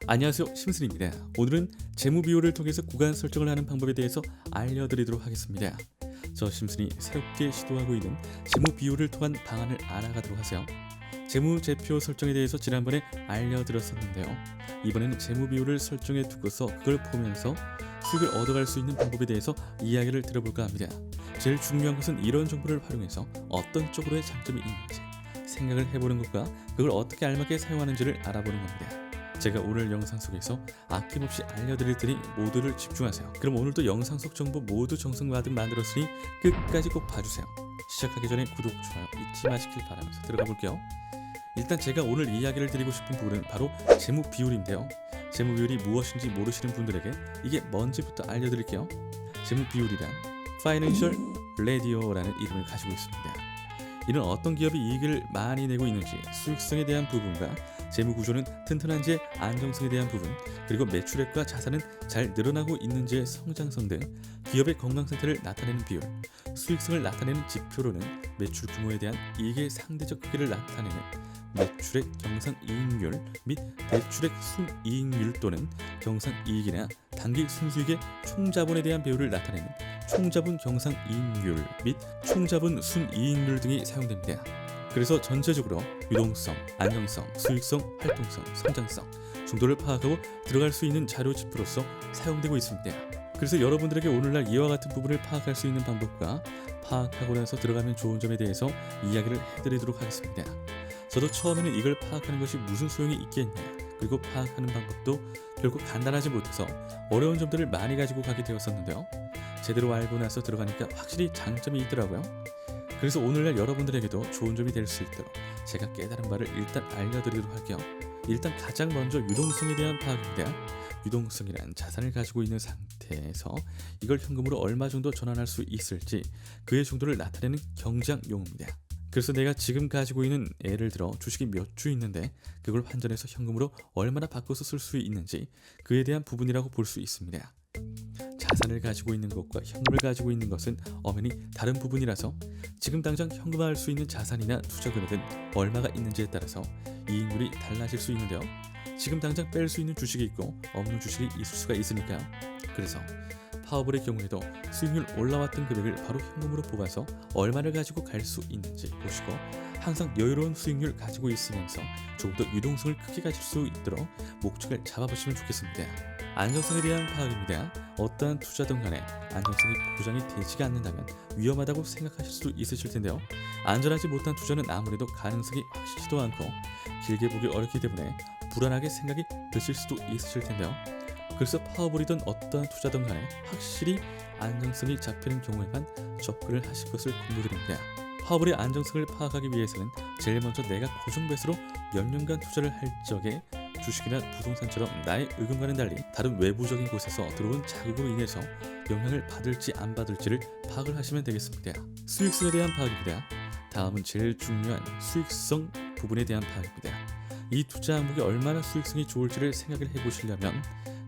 안녕하세요, 심순입니다. 오늘은 재무 비율을 통해서 구간 설정을 하는 방법에 대해서 알려드리도록 하겠습니다. 저 심순이 새롭게 시도하고 있는 재무 비율을 통한 방안을 알아가도록 하세요. 재무제표 설정에 대해서 지난번에 알려드렸었는데요. 이번에는 재무 비율을 설정해 두고서 그걸 보면서 수익을 얻어갈 수 있는 방법에 대해서 이야기를 들어볼까 합니다. 제일 중요한 것은 이런 정보를 활용해서 어떤 쪽으로의 장점이 있는지 생각을 해보는 것과 그걸 어떻게 알맞게 사용하는지를 알아보는 겁니다. 제가 오늘 영상 속에서 아낌없이 알려드릴 테니 모두를 집중하세요. 그럼 오늘도 영상 속 정보 모두 정성가득 만들었으니 끝까지 꼭 봐주세요. 시작하기 전에 구독, 좋아요 잊지 마시길 바라면서 들어가 볼게요. 일단 제가 오늘 이야기를 드리고 싶은 부분은 바로 재무 비율인데요. 재무 비율이 무엇인지 모르시는 분들에게 이게 뭔지부터 알려드릴게요. 재무 비율이란 Financial Radio라는 이름을 가지고 있습니다. 이는 어떤 기업이 이익을 많이 내고 있는지, 수익성에 대한 부분과 재무 구조는 튼튼한지 안정성에 대한 부분, 그리고 매출액과 자산은 잘 늘어나고 있는지의 성장성 등 기업의 건강 상태를 나타내는 비율, 수익성을 나타내는 지표로는 매출 규모에 대한 이익의 상대적 크기를 나타내는 매출액 경상이익률 및 대출액 순이익률 또는 경상이익이나 단기 순수익의 총자본에 대한 비율을 나타내는 총자본 경상이익률 및 총자본 순이익률 등이 사용됩니다. 그래서 전체적으로 유동성, 안정성, 수익성, 활동성, 성장성 정도를 파악하고 들어갈 수 있는 자료 지표로서 사용되고 있습니다. 그래서 여러분들에게 오늘날 이와 같은 부분을 파악할 수 있는 방법과 파악하고 나서 들어가면 좋은 점에 대해서 이야기를 해드리도록 하겠습니다. 저도 처음에는 이걸 파악하는 것이 무슨 소용이 있겠냐, 그리고 파악하는 방법도 결국 간단하지 못해서 어려운 점들을 많이 가지고 가게 되었었는데요. 제대로 알고 나서 들어가니까 확실히 장점이 있더라고요. 그래서 오늘날 여러분들에게도 좋은 점이 될 수 있도록 제가 깨달은 바를 일단 알려드리도록 할게요. 일단 가장 먼저 유동성에 대한 파악입니다. 유동성이란 자산을 가지고 있는 상태에서 이걸 현금으로 얼마 정도 전환할 수 있을지 그의 정도를 나타내는 경제학 용어입니다. 그래서 내가 지금 가지고 있는, 예를 들어 주식이 몇 주 있는데 그걸 환전해서 현금으로 얼마나 바꿔서 쓸 수 있는지 그에 대한 부분이라고 볼 수 있습니다. 자산을 가지고 있는 것과 현금을 가지고 있는 것은 엄연히 다른 부분이라서 지금 당장 현금화할 수 있는 자산이나 투자 금액은 얼마가 있는지에 따라서 이익률이 달라질 수 있는데요. 지금 당장 뺄 수 있는 주식이 있고 없는 주식이 있을 수가 있으니까요. 그래서 파워볼의 경우에도 수익률 올라왔던 금액을 바로 현금으로 뽑아서 얼마를 가지고 갈 수 있는지 보시고 항상 여유로운 수익률 가지고 있으면서 조금 더 유동성을 크게 가질 수 있도록 목적을 잡아보시면 좋겠습니다. 안정성에 대한 파악입니다. 어떠한 투자든 간에 안정성이 보장이 되지가 않는다면 위험하다고 생각하실 수 있으실 텐데요. 안전하지 못한 투자는 아무래도 가능성이 확실치도 않고 길게 보기 어렵기 때문에 불안하게 생각이 드실 수도 있으실 텐데요. 그래서 파워볼이든 어떠한 투자든 간에 확실히 안정성이 잡히는 경우에만 접근을 하실 것을 권고드립니다. 파워볼의 안정성을 파악하기 위해서는 제일 먼저 내가 고정 배수로 몇 년간 투자를 할 적에 주식이나 부동산처럼 나의 의견과는 달리 다른 외부적인 곳에서 들어온 자극으로 인해서 영향을 받을지 안 받을지를 파악을 하시면 되겠습니다. 수익성에 대한 파악입니다. 다음은 제일 중요한 수익성 부분에 대한 파악입니다. 이 투자 항목이 얼마나 수익성이 좋을지를 생각을 해보시려면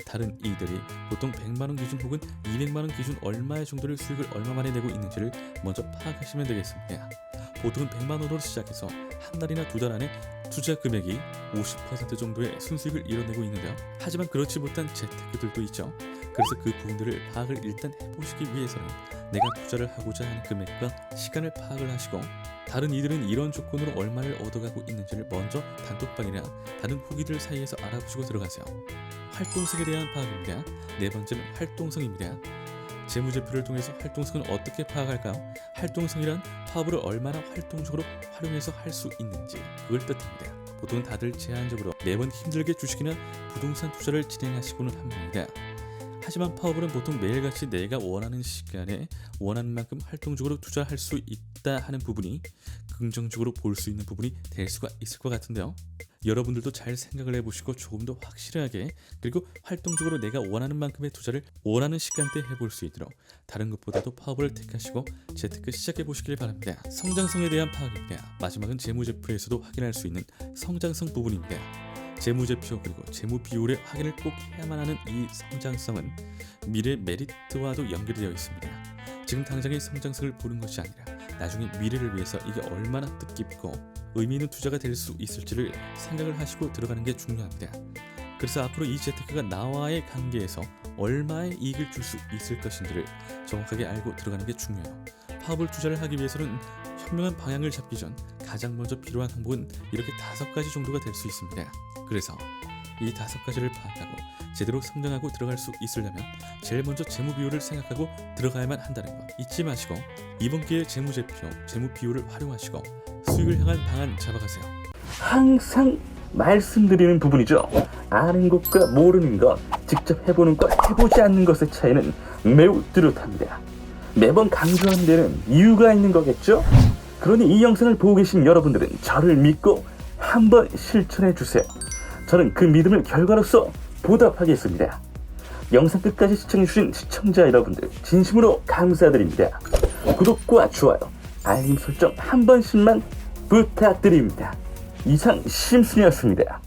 다른 이들이 보통 100만원 기준 혹은 200만원 기준 얼마의 정도를 수익을 얼마 만에 내고 있는지를 먼저 파악하시면 되겠습니다. 보통은 100만원으로 시작해서 한 달이나 두 달 안에 투자 금액이 50% 정도의 순수익을 이뤄내고 있는데요. 하지만 그렇지 못한 재테크들도 있죠. 그래서 그 부분들을 파악을 일단 해보시기 위해서는 내가 투자를 하고자 하는 금액과 시간을 파악을 하시고 다른 이들은 이런 조건으로 얼마를 얻어가고 있는지를 먼저 단톡방이나 다른 후기들 사이에서 알아보시고 들어가세요. 활동성에 대한 파악입니다. 네 번째는 활동성입니다. 재무제표를 통해서 활동성은 어떻게 파악할까요? 활동성이란 파업을 얼마나 활동적으로 활용해서 할 수 있는지 그걸 뜻합니다. 보통 다들 제한적으로 매번 힘들게 주식이나 부동산 투자를 진행하시고는 합니다. 하지만 파업은 보통 매일같이 내가 원하는 시간에 원하는 만큼 활동적으로 투자할 수 있다 하는 부분이 긍정적으로 볼 수 있는 부분이 될 수가 있을 것 같은데요. 여러분들도 잘 생각을 해보시고 조금 더 확실하게 그리고 활동적으로 내가 원하는 만큼의 투자를 원하는 시간대에 해볼 수 있도록 다른 것보다도 파업을 택하시고 재테크 시작해보시길 바랍니다. 성장성에 대한 파악입니다. 마지막은 재무제표에서도 확인할 수 있는 성장성 부분입니다. 재무제표 그리고 재무비율의 확인을 꼭 해야만 하는 이 성장성은 미래 메리트와도 연결되어 있습니다. 지금 당장의 성장성을 보는 것이 아니라 나중에 미래를 위해서 이게 얼마나 뜻깊고 의미 있는 투자가 될 수 있을지를 생각을 하시고 들어가는 게 중요합니다. 그래서 앞으로 이 재테크가 나와의 관계에서 얼마의 이익을 줄 수 있을 것인지를 정확하게 알고 들어가는 게 중요해요. 파업을 투자를 하기 위해서는 현명한 방향을 잡기 전 가장 먼저 필요한 항목은 이렇게 5가지 정도가 될 수 있습니다. 그래서 이 5가지를 파악하고 제대로 성장하고 들어갈 수 있으려면 제일 먼저 재무 비율을 생각하고 들어가야만 한다는 거 잊지 마시고 이번 기회에 재무제표, 재무 비율을 활용하시고 수익을 향한 방안 잡아가세요. 항상 말씀드리는 부분이죠. 아는 것과 모르는 것, 직접 해보는 것, 해보지 않는 것의 차이는 매우 뚜렷합니다. 매번 강조하는 데는 이유가 있는 거겠죠? 그러니 이 영상을 보고 계신 여러분들은 저를 믿고 한번 실천해 주세요. 저는 그 믿음을 결과로서 보답하겠습니다. 영상 끝까지 시청해주신 시청자 여러분들 진심으로 감사드립니다. 구독과 좋아요, 알림 설정 한 번씩만 부탁드립니다. 이상 심순이었습니다.